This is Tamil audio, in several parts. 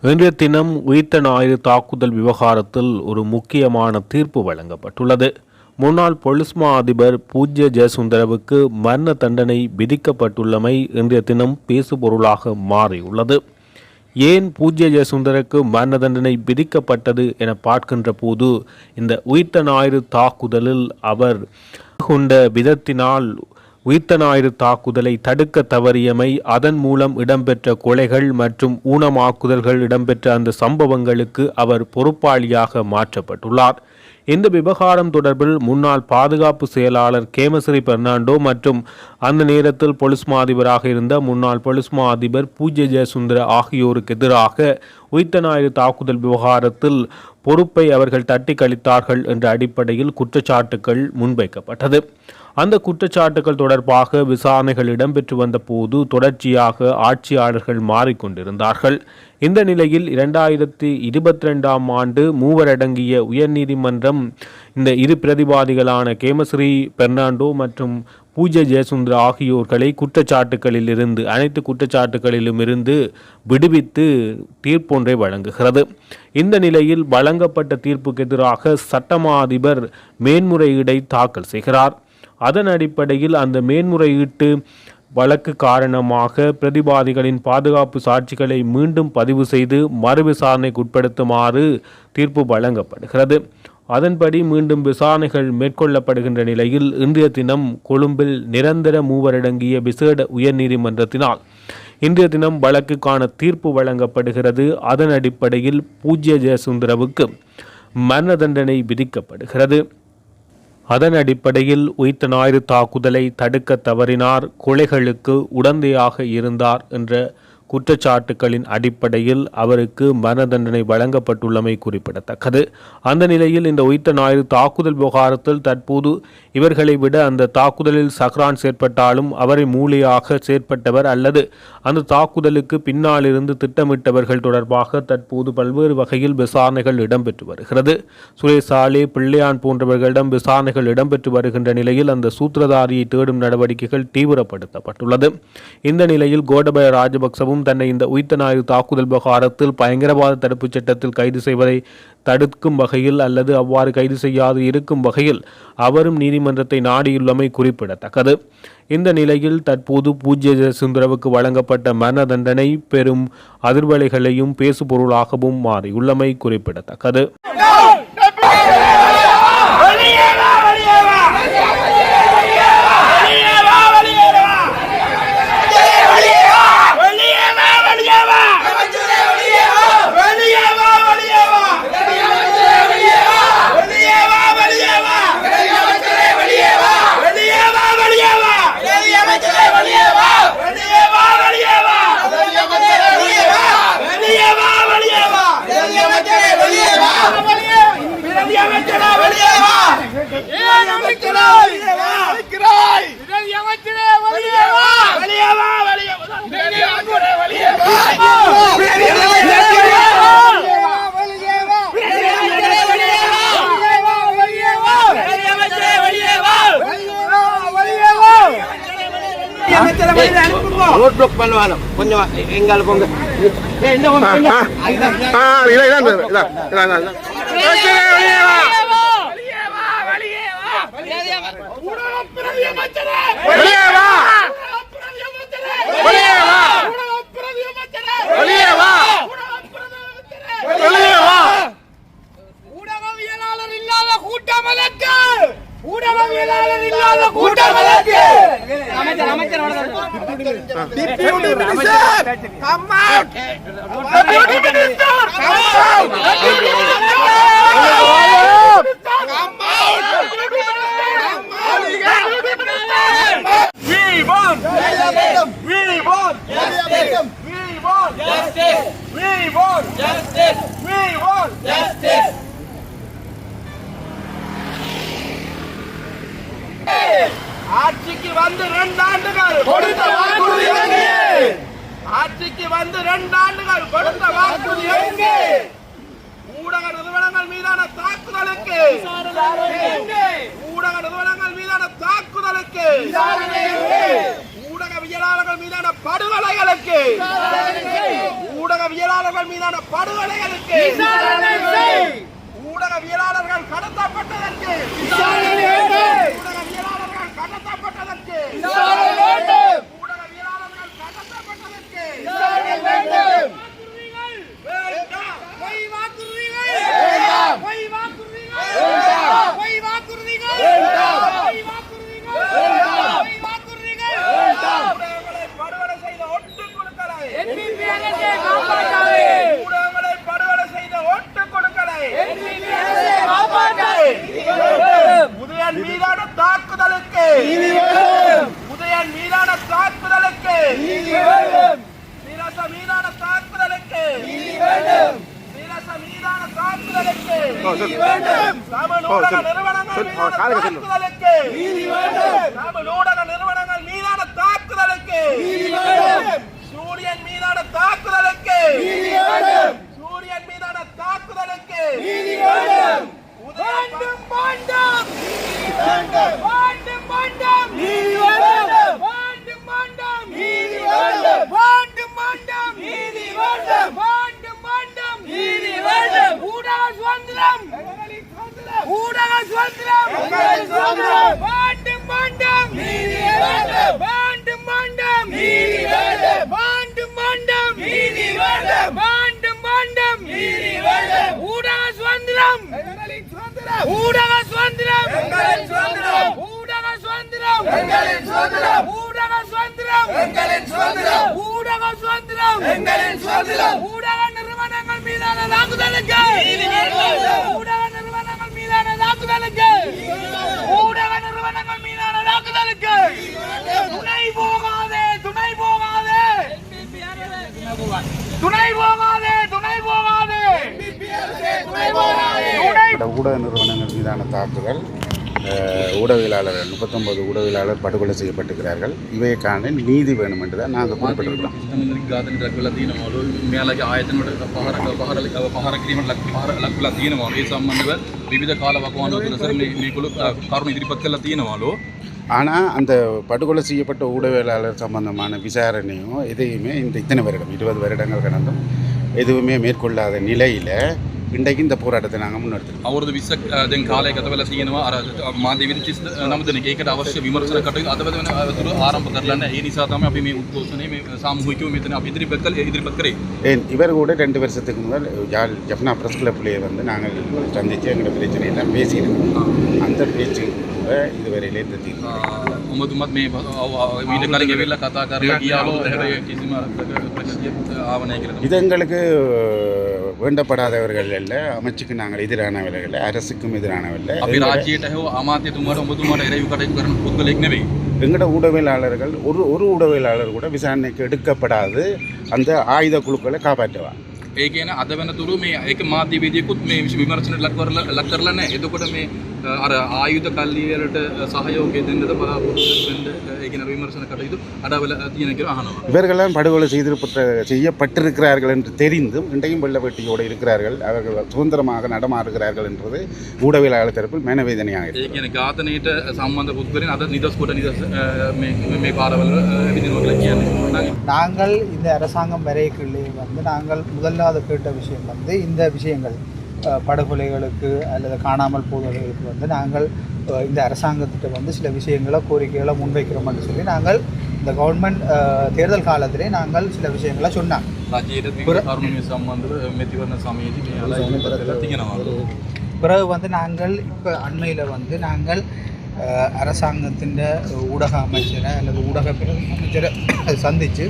இன்றைய தினம் உயிர்த்த ஞாயிறு தாக்குதல் விவகாரத்தில் ஒரு முக்கியமான தீர்ப்பு வழங்கப்பட்டுள்ளது. முன்னாள் பொலிஸ் மா அதிபர் பூஜ்ய ஜெயசுந்தரவுக்கு மரண தண்டனை விதிக்கப்பட்டுள்ளமை இன்றைய தினம் பேசுபொருளாக மாறியுள்ளது. ஏன் பூஜ்ய ஜெயசுந்தருக்கு மரண தண்டனை விதிக்கப்பட்டது என பார்க்கின்ற போது, இந்த உயிர்த்த ஞாயிறு தாக்குதலில் அவர் கொண்ட விதத்தினால் உயிர்த்த ஞாயிறு தாக்குதலை தடுக்க தவறியமை, அதன் மூலம் இடம்பெற்ற கொலைகள் மற்றும் ஊனமாக்குதல்கள் இடம்பெற்ற அந்த சம்பவங்களுக்கு அவர் பொறுப்பாளியாக மாற்றப்பட்டுள்ளார். இந்த விவகாரம் தொடர்பில் முன்னாள் பாதுகாப்பு செயலாளர் கேமஸ்ரீ பெர்னாண்டோ மற்றும் அந்த நேரத்தில் பொலிஸ் மா அதிபராக இருந்த முன்னாள் பொலிஸ் மா அதிபர் பூஜ்ய ஜெயசுந்தர ஆகியோருக்கு எதிராக உயிர்த்த ஞாயிறு தாக்குதல் விவகாரத்தில் பொறுப்பை அவர்கள் தட்டி கழித்தார்கள் என்ற அடிப்படையில் குற்றச்சாட்டுகள் முன்வைக்கப்பட்டது. அந்த குற்றச்சாட்டுகள் தொடர்பாக விசாரணைகள் இடம்பெற்று வந்த போது தொடர்ச்சியாக ஆட்சியாளர்கள் மாறிக்கொண்டிருந்தார்கள். இந்த நிலையில் 2022ஆம் ஆண்டு மூவரடங்கிய உயர்நீதிமன்றம் இந்த இரு பிரதிவாதிகளான கேமஸ்ரீ பெர்னாண்டோ மற்றும் பூஜ்ய ஜெயசுந்தர ஆகியோர்களை அனைத்து குற்றச்சாட்டுகளிலும் இருந்து விடுவித்து தீர்ப்பொன்றை வழங்குகிறது. இந்த நிலையில் வழங்கப்பட்ட தீர்ப்புக்கு எதிராக சட்டமா அதிபர் மேன்முறையீடை தாக்கல் செய்கிறார். அதன் அடிப்படையில் அந்த மேன்முறையீட்டு வழக்கு காரணமாக பிரதிவாதிகளின் பாதுகாப்பு சாட்சிகளை மீண்டும் பதிவு செய்து மறுவிசாரணைக்கு உட்படுத்துமாறு தீர்ப்பு வழங்கப்படுகிறது. அதன்படி மீண்டும் விசாரணைகள் மேற்கொள்ளப்படுகின்ற நிலையில் இன்றைய தினம் கொழும்பில் நிரந்தர மூவரடங்கிய விசேட உயர்நீதிமன்றத்தினால் இன்றைய தினம் வழக்குக்கான தீர்ப்பு வழங்கப்படுகிறது. அதன் அடிப்படையில் பூஜ்ய ஜெயசுந்தரவுக்கு மரண தண்டனை விதிக்கப்படுகிறது. அதன் அடிப்படையில் உயிர்த்த ஞாயிறு தாக்குதலை தடுக்க தவறினார், கொலைகளுக்கு உடந்தையாக இருந்தார் என்ற குற்றச்சாட்டுகளின் அடிப்படையில் அவருக்கு மரண தண்டனை வழங்கப்பட்டுள்ளமை குறிப்பிடத்தக்கது. அந்த நிலையில் இந்த உயிர்த்த ஞாயிறு தாக்குதல் விவகாரத்தில் தற்போது இவர்களை விட அந்த தாக்குதலில் சஹ்ரான் செயற்பட்டாலும் அவரை மூளையாக செயற்பட்டவர் அல்லது அந்த தாக்குதலுக்கு பின்னால் இருந்து திட்டமிட்டவர்கள் தொடர்பாக தற்போது பல்வேறு வகையில் விசாரணைகள் இடம்பெற்று வருகிறது. சுரேஷ் சாலே, பிள்ளையான் போன்றவர்களிடம் விசாரணைகள் இடம்பெற்று வருகின்ற நிலையில் அந்த சூத்திரதாரியை தேடும் நடவடிக்கைகள் தீவிரப்படுத்தப்பட்டுள்ளது. இந்த நிலையில் கோடபய ராஜபக்சவும் தன்னை இந்த உயிர்த்த ஞாயிறு தாக்குதல் விவகாரத்தில் பயங்கரவாத தடுப்புச் சட்டத்தில் கைது செய்வதை தடுக்கும் வகையில் அல்லது அவ்வாறு கைது செய்யாது இருக்கும் வகையில் அவரும் நீதிமன்றத்தை நாடியுள்ளமை குறிப்பிடத்தக்கது. இந்த நிலையில் தற்போது பூஜ்ய ஜெயசுந்தரவுக்கு வழங்கப்பட்ட மரண தண்டனை பெரும் அதிர்வலைகளையும் பேசுபொருளாகவும் மாறியுள்ளமை குறிப்பிடத்தக்கது. ரோட் பிளாக் பண்ணுவாங்க கொஞ்சம் எங்கால போங்க. ஊடகவியலாளர் இல்லாத கூட்டமலுக்கு ஊடகவியலாளர் இல்லாத கூட்டமலுக்கு அமைச்சர் deputy minister come out deputy minister come out we want justice we want justice ஆட்சிக்கு வந்து 2 ஆண்டுகள் கொடுத்த வாக்குறுதி எங்கே? ஆட்சிக்கு வந்து 2 ஆண்டுகள் கொடுத்த வாக்குறுதி எங்கே? ஊடக நிறுவனங்கள் மீதான தாக்குதலுக்கு ஊடக நிறுவனங்கள் மீதான தாக்குதலுக்கு ஊடகவியலாளர்கள் மீதான படுகொலைகளுக்கு ஊடக ஊடகவியலாளர்கள் மீதான படுகொலைகளுக்கு ஊடகவியலாளர்கள் கடத்தப்பட்டதற்கு ஊடகவியலாளர்கள் கடத்தப்பட்டதற்கு ஊடகவியலாளர்கள் கடத்தப்பட்டதற்கு படுகொலை செய்த ஒட்டுக்குழுக்களை ஊடகங்களை படுகொலை செய்த ஒட்டுக்குழுக்களை உதயன் மீதான தாக்குதலுக்கு உதயன் மீதான தாக்குதலுக்கு மீராசா மீதான தாக்குதலுக்கு மீராசா மீதான தாக்குதலுக்கு தமிழ் ஊடக நிறுவனங்கள் மீதான தாக்குதலுக்கு தமிழ் ஊடக நிறுவனங்கள் மீதான தாக்குதலுக்கு சூரியன் மீதான தாக்குதலுக்கு சூரியன் மீதான தாக்குதலுக்கு வேண்டும் வேண்டும் வேண்டும் வேண்டும் நீதி வேண்டும் வேண்டும் வேண்டும் நீதி வேண்டும் வேண்டும் வேண்டும் நீதி வேண்டும் வேண்டும் வேண்டும் நீதி வேண்டும் ஊடக சுதந்திரம் ஊடக சுதந்திரம் வேண்டும் வேண்டும் நீதி வேண்டும் வேண்டும் வேண்டும் நீதி வேண்டும் வேண்டும் வேண்டும் நீதி வேண்டும் வேண்டும் வேண்டும் நீதி வேண்டும் ஊடக சுதந்திரம் ஊடக சுதந்திரம் ஊடக சுதந்திரம் ஊடக சுதந்திரம் ஊடக சுதந்திரம் ஊடக நிறுவனங்கள் மீதான தாக்குதலுக்கு ஊடக நிறுவனங்கள் மீதான தாக்குதலுக்கு ஊடக நிறுவனங்கள் மீதான தாக்குதலுக்கு துணை போகாதே துணை போகாதே துணை போகாதே துணை போகாதே ஊடக நிறுவனங்கள் மீதான தாக்குதல் ஊடகவியலாளர்கள் 39 ஊடகவியலாளர் படுகொலை செய்யப்பட்டிருக்கிறார்கள். இவைக்கான நீதி வேணும் என்று தான் நாங்கள் குறிப்பிட்டிருக்கிறோம். මෙයාලගේ ආයතනවල පහර කිරීමට ලක් වෙලා තියෙනවා. ඒ සම්බන්ධව විවිධ කාල වකවානුව තුළ සර් මේගොල්ලෝ කරුණු ඉදිරිපත් කරලා තියෙනවාලු. ஆனால் அந்த படுகொலை செய்யப்பட்ட ஊடகவியலாளர் சம்பந்தமான விசாரணையும் எதையுமே இந்த இத்தனை வருடம் 20 வருடங்கள் கடந்தும் எதுவுமே மேற்கொள்ளாத நிலையில் இன்றைக்கு இந்த போராட்டத்தை நாங்கள் முன்னெடுத்துருக்கோம். අවුරුදු 20ක් දැන් කාලය ගත වෙලා තියෙනවා. අර මාධ්‍ය විද්‍යාව 39 දෙනෙක් ඒකට අවශ්‍ය විමර්ශන කටයුතු අද වෙන අතුරු ආරම්භ කරලා නැහැ. ඒ නිසා තමයි අපි මේ උද්ඝෝෂණය මේ සාමූහිකව මෙතන අපි ඉදිරිපත් කරේ. ஏன் இவர் கூட 2 வருஷத்துக்கு முதல் யாழ் ஜப்னா பிரஸ் கிளப்லேயே வந்து நாங்கள் சந்தித்து எங்களோட பிரச்சனையெல்லாம் பேசியிருக்கோம். அந்த பேச்சு கூட இதுவரையிலே இந்த தீர்வு ඔබතුමත් මේ ඊට කලින් ගෙවිලා කතා කරලා ගියාලෝ එහෙම කිසිම ප්‍රගතියක් ආව නැහැ කියලා. இது எங்களுக்கு வேண்டப்படாதவர்கள் அல்ல, அமைச்சுக்கு நாங்கள் எதிரானவர்கள் அல்ல, அரசுக்கும் எதிரானவர்கள். අපි රාජ්‍යයට හෝ අමාත්‍යතුමාට ඔබතුමාට එරෙහිව කටයුතු කරන පුද්ගලෙක් නෙවෙයි. எங்களோட ஊடகவியலாளர்கள் ஒரு ஊடகவியலாளர் கூட விசாரணைக்கு எடுக்கப்படாது அந்த ஆயுத குழுக்களை காப்பாற்றுவார். ඒ කියන්නේ අද වෙනතුරු මේ ඒක මාධ්‍ය වේදිකකුත් මේ විමර්ශනයට ලක් කරලා නැහැ. එතකොට මේ අර ආයුධ කල්ලියට සහයෝගය දෙන්නද බලාපොරොත්තු වෙන්න ඒ කියන විමර්ශන කටයුතු අඩවල තියෙන කියලා අහනවා. இவர்களெல்லாம் படுகொலை செய்யப்பட்டிருக்கிறார்கள் என்று தெரிந்தும் இன்றையும் வெள்ளவெட்டியோடு இருக்கிறார்கள், அவர்கள் சுதந்திரமாக நடமாறுகிறார்கள் என்றது ஊடகவியலாளர் தரப்பில் மனவேதனையாக ඒ කියන්නේ ඝාතනයට සම්බන්ධ පුද්ගලයන් අද නිදස් කොට නිදස් මේ කාලවල විදිනවා කියලා කියන්නේ. நாங்கள் இந்த அரசாங்கம் வரைக்குள்ளே வந்து நாங்கள் முதலாவது கேட்ட விஷயம் வந்து இந்த விஷயங்கள் படுகொலைகளுக்கு அல்லது காணாமல் போதல்களுக்கு வந்து நாங்கள் இந்த அரசாங்கத்திட்ட வந்து சில விஷயங்களை கோரிக்கைகளை முன்வைக்கிறோம் என்று சொல்லி நாங்கள் இந்த கவர்மெண்ட் தேர்தல் காலத்திலே நாங்கள் சில விஷயங்களை சொன்னாங்க. பிறகு வந்து நாங்கள் இப்போ அண்மையில் வந்து நாங்கள் அரசாங்கத்தின் ஊடக அமைச்சரை அல்லது ஊடக பிரதி அமைச்சரை சந்தித்து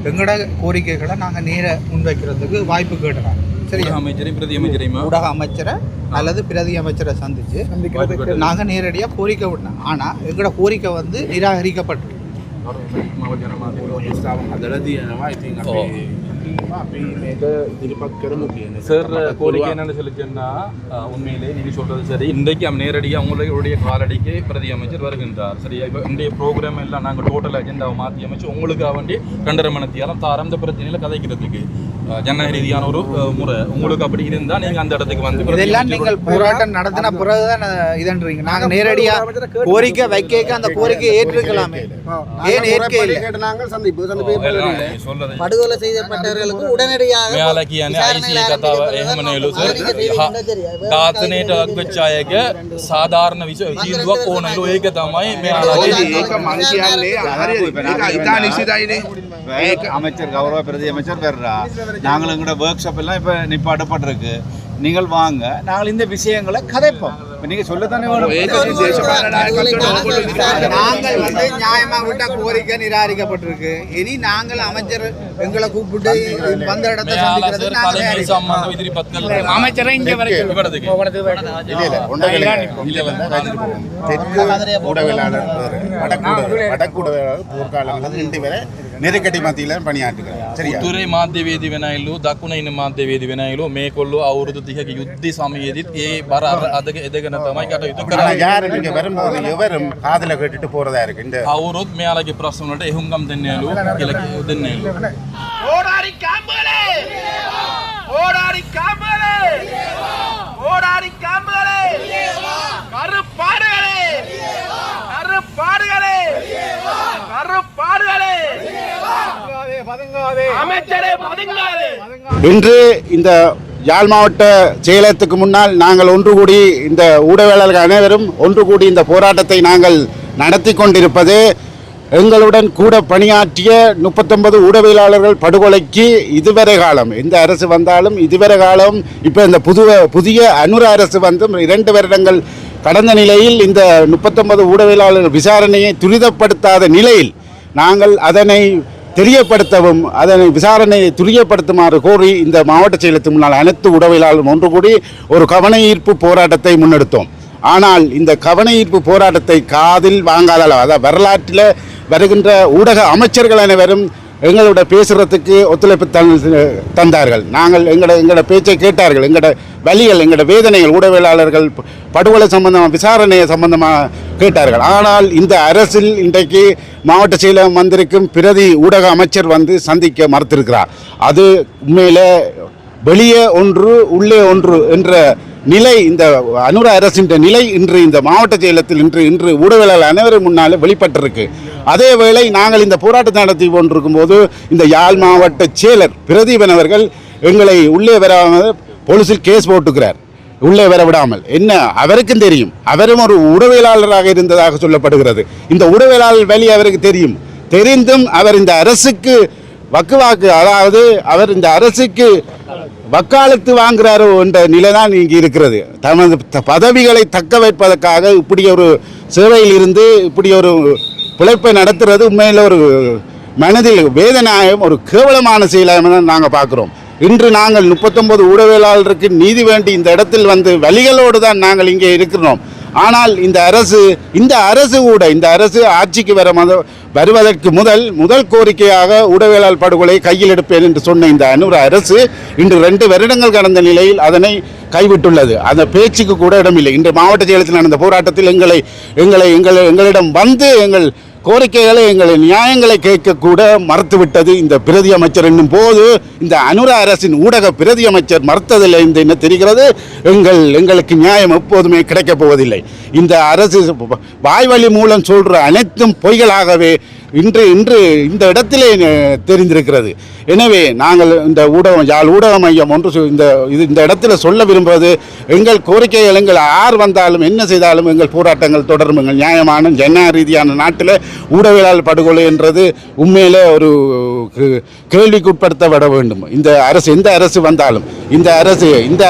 எங்களோட கோரிக்கைகளை நாங்கள் நேர முன்வைக்கிறதுக்கு வாய்ப்பு கேட்டுறாங்க. சரி, ஊடக அமைச்சரை அல்லது பிரதி அமைச்சரை சந்தித்து நாங்கள் நேரடியாக கோரிக்கை விடணும். ஆனால் எங்களோட கோரிக்கை வந்து நிராகரிக்கப்பட்டு சார் கோரிக்கை என்னன்னு சொல்லி சொன்னால் உண்மையிலே நீங்கள் சொல்கிறது சரி. இன்றைக்கு நேரடியாக உங்களுடைய காலடிக்கு பிரதி அமைச்சர் வருகின்றார். சரியா? இப்போ இன்றைய ப்ரோக்ராம் எல்லாம் நாங்கள் டோட்டல் அஜெண்டாவை மாற்றி அமைச்சு உங்களுக்காக வேண்டி 2.5 மணி நேரம் தாரம் இந்த பிரச்சனையில் கதைக்கிறதுக்கு ஜனநாயக ரீதியான ஒரு முறை உங்களுக்கு அப்படி இருந்தால் நீங்கள் அந்த இடத்துக்கு வந்து இதெல்லாம் நீங்கள் போராட்டம் நடத்தின பிறகுதான் இதன்றீங்க. நாங்கள் நேரடியாக கோரிக்கை வைக்க அந்த கோரிக்கையை ஏற்றிருக்கலாமே, ஏன் ஏற்க இல்லை? படுகொலை செய்யப்பட்டவர்களுக்கு உடனடியாக ඝාතනයට ලක්වෙච්ච අයගේ සාධාරණ තීන්දුවක් ඕන ඒක තමයි මේ அமைச்சர் கௌரவ பிரதி அமைச்சர் பெறா நாங்கள் எங்களோட ஒர்க் ஷாப் எல்லாம் இப்போ நிப்பாட்டப்பட்டிருக்கு. நீங்கள் வாங்க, நாங்கள் இந்த விஷயங்களை கதைப்போம். இப்போ நீங்கள் சொல்லத்தானே வேணும். நாங்கள் வந்து நியாயமாக விட்ட கோரிக்கை நிராகரிக்கப்பட்டிருக்கு. இனி நாங்கள் அமைச்சர் எங்களை கூப்பிட்டு வந்த இடத்தை சந்திக்கிறது அமைச்சரை இங்கே வரைக்கும் வடக்கூடவேளாளர் 2 பேரை நெருக்கடி மத்தியில் பணியாற்றுகிறார். சரியா? උතුරේ මාධ්‍යවේදී වෙනයිලු දකුණේ ඉන්න මාධ්‍යවේදී වෙනයිලු මේකොල්ලෝ අවුරුදු 30ක යුද්ධ සමයේදීත් ඒ බර අදක එදගෙන තමයි කටයුතු කරන්නේ. யாரும் இங்க வரும்போது எவரும் காதுல கேட்டுட்டு போறதா இருக்கு. இந்த අවුරුත් මෙයාලගේ ප්‍රශ්න වලට එහුම්කම් දෙන්නේලු කියලා දෙන්නේලු. ஓடாரி காம்பலே ஓடாரி காம்பலே ஓடாரி காம்பலே கருப்பாடுகளே கருப்பாடுகளே கருப்பாடுகளே அமைச்சரே பதுங்காதே. இன்று இந்த யாழ் மாவட்ட செயலகத்துக்கு முன்னால் நாங்கள் ஒன்று கூடி இந்த ஊடகவியலாளர்கள் அனைவரும் ஒன்று கூடி இந்த போராட்டத்தை நாங்கள் நடத்தி கொண்டிருப்பது எங்களுடன் கூட பணியாற்றிய 39 ஊடகவியலாளர்கள் படுகொலைக்கு இதுவரை காலம் எந்த அரசு வந்தாலும் இதுவரை காலம் இப்போ இந்த புதிய அனுர அரசு வந்து 2 வருடங்கள் கடந்த நிலையில் இந்த 39 ஊடகவியலாளர்கள் விசாரணையை துரிதப்படுத்தாத நிலையில் நாங்கள் அதனை தெரியப்படுத்தவும் அதனை விசாரணையை துரியப்படுத்துமாறு கோரி இந்த மாவட்ட செயலகத்துக்கு முன்னால் அனைத்து ஊடகவியலாளர்களும் ஒன்று கூடி ஒரு கவன ஈர்ப்பு போராட்டத்தை முன்னெடுத்தோம். ஆனால் இந்த கவன ஈர்ப்பு போராட்டத்தை காதில் வாங்காத அளவு, அதாவது வரலாற்றில் வருகின்ற ஊடக அமைச்சர்கள் அனைவரும் எங்களோட பேசுகிறதுக்கு ஒத்துழைப்பு தந்தார்கள். நாங்கள் எங்களோட பேச்சை கேட்டார்கள். எங்களோட வலிகள், எங்களோட வேதனைகள், ஊடகவியலாளர்கள் படுகொலை சம்பந்தமாக விசாரணையை சம்பந்தமாக கேட்டார்கள். ஆனால் இந்த அரசில் இன்றைக்கு மாவட்ட செயலகம் வந்திருக்கும் பிரதி ஊடக அமைச்சர் வந்து சந்திக்க மறுத்திருக்கிறார். அது உண்மையில் வெளியே ஒன்று உள்ளே ஒன்று என்ற நிலை, இந்த அனுர அரசின் நிலை இன்று இந்த மாவட்ட செயலகத்தில் இன்று ஊடகவியலாளர் அனைவரும் முன்னால் வெளிப்பட்டிருக்கு. அதே வேளை நாங்கள் இந்த போராட்டத்தை நடத்தி கொண்டிருக்கும் போது இந்த யாழ் மாவட்ட செயலர் பிரதீபன் அவர்கள் எங்களை உள்ளே வராமல் போலீஸில் கேஸ் போட்டுக்கிறார். உள்ளே வர விடாமல். என்ன அவருக்கும் தெரியும், அவரும் ஒரு ஊடகவியலாளராக இருந்ததாக சொல்லப்படுகிறது. இந்த ஊடகவியலாளர் வழி அவருக்கு தெரிந்தும் அவர் இந்த அரசுக்கு வக்குவாக்கு, அதாவது அவர் இந்த அரசுக்கு வக்காலத்து வாங்குறாரோ என்ற நிலைதான் இங்கே இருக்கிறது. தமது பதவிகளை தக்க வைப்பதற்காக இப்படி ஒரு சேவையில் இருந்து இப்படி ஒரு பிழைப்பை நடத்துறது உண்மையில் ஒரு மனதில் வேதனையும் ஒரு கேவலமான செயலாக தான் நாங்கள் பார்க்குறோம். இன்று நாங்கள் 39 ஊடகவியலாளருக்கு நீதி வேண்டி இந்த இடத்தில் வந்து வழிகளோடு தான் நாங்கள் இங்கே இருக்கிறோம். ஆனால் இந்த அரசு ஆட்சிக்கு வருவதற்கு முதல் கோரிக்கையாக ஊடகவியலாளர் படுகொலை கையில் எடுப்பேன் என்று சொன்ன இந்த அனுர அரசு இன்று 2 வருடங்கள் கடந்த நிலையில் அதனை கைவிட்டுள்ளது. அந்த பேச்சுக்கு கூட இடமில்லை. இன்று மாவட்ட செயலகத்தில் நடந்த போராட்டத்தில் எங்களிடம் வந்து எங்கள் கோரிக்கைகளை, எங்களை நியாயங்களை கேட்கக்கூட மறுத்துவிட்டது இந்த பிரதி அமைச்சர் என்னும் போது இந்த அனுர அரசின் ஊடக பிரதி அமைச்சர் மறுத்ததில்லை என்று என்ன தெரிகிறது. எங்களுக்கு நியாயம் எப்போதுமே கிடைக்கப் போவதில்லை. இந்த அரசு வாய்வழி மூலம் சொல்கிற அனைத்தும் பொய்களாகவே இன்று இந்த இடத்திலே தெரிந்திருக்கிறது. எனவே நாங்கள் இந்த யாழ் ஊடக மையம் ஒன்று இந்த இடத்துல சொல்ல விரும்புவது, எங்கள் கோரிக்கைகள், எங்கள் யார் வந்தாலும் என்ன செய்தாலும் எங்கள் போராட்டங்கள் தொடரும். எங்கள் நியாயமான ஜனநாயக ரீதியான நாட்டில் ஊடகவியலாளர் படுகொலை என்றது உண்மையிலே ஒரு கேள்விக்குட்படுத்தப்பட வேண்டும். இந்த அரசு எந்த அரசு வந்தாலும் இந்த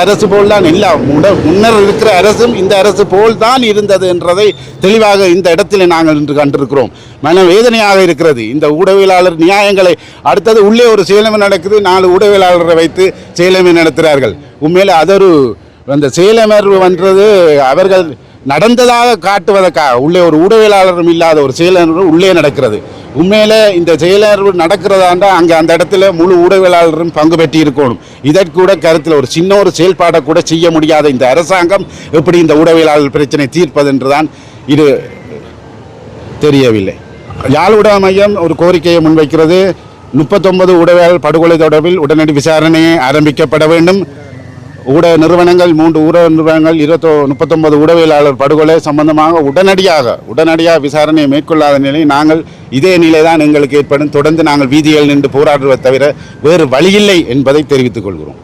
அரசு போல் தான் எல்லாம் முன்னர் இருக்கிற அரசும் இந்த அரசு போல் தான் இருந்தது என்றதை தெளிவாக இந்த இடத்தில் நாங்கள் இன்று கண்டிருக்கிறோம். மனவேதனையாக இருக்கிறது. இந்த ஊடகவியலாளர் நியாயங்களை அடுத்தது உள்ளே ஒரு செயலமை நடக்குது, 4 ஊடகவியலாளரை வைத்து செயலமை நடத்துகிறார்கள். உண்மையில் அதொரு அந்த செயலமர்வு வந்தது அவர்கள் நடந்ததாக காட்டுவதற்காக உள்ளே ஒரு ஊடகவியலாளரும் இல்லாத ஒரு செயலமர்வு உள்ளே நடக்கிறது. உண்மையில் இந்த செயலமர்வு நடக்கிறதாண்டா அங்கே அந்த இடத்துல முழு ஊடகவியலாளரும் பங்கு பெற்றி இருக்கணும். இதற்கூட கருத்தில் ஒரு சின்ன ஒரு செயல்பாடை கூட செய்ய முடியாத இந்த அரசாங்கம் எப்படி இந்த ஊடகவியலாளர் பிரச்சனை தீர்ப்பது என்றுதான் இது தெரியவில்லை. யாழ் ஊடக மையம் ஒரு கோரிக்கையை முன்வைக்கிறது. 39 ஊடகவியலாளர் படுகொலை தொடர்பில் உடனடி விசாரணையை ஆரம்பிக்கப்பட வேண்டும். ஊடக நிறுவனங்கள் 3 ஊடக நிறுவனங்கள் 39 ஊடகவியலாளர் படுகொலை சம்பந்தமாக உடனடியாக விசாரணையை மேற்கொள்ளாத நிலையில் நாங்கள் இதே நிலைதான் எங்களுக்கு ஏற்படும். தொடர்ந்து நாங்கள் வீதியில் நின்று போராடுவதை தவிர வேறு வழியில்லை என்பதை தெரிவித்துக் கொள்கிறோம்.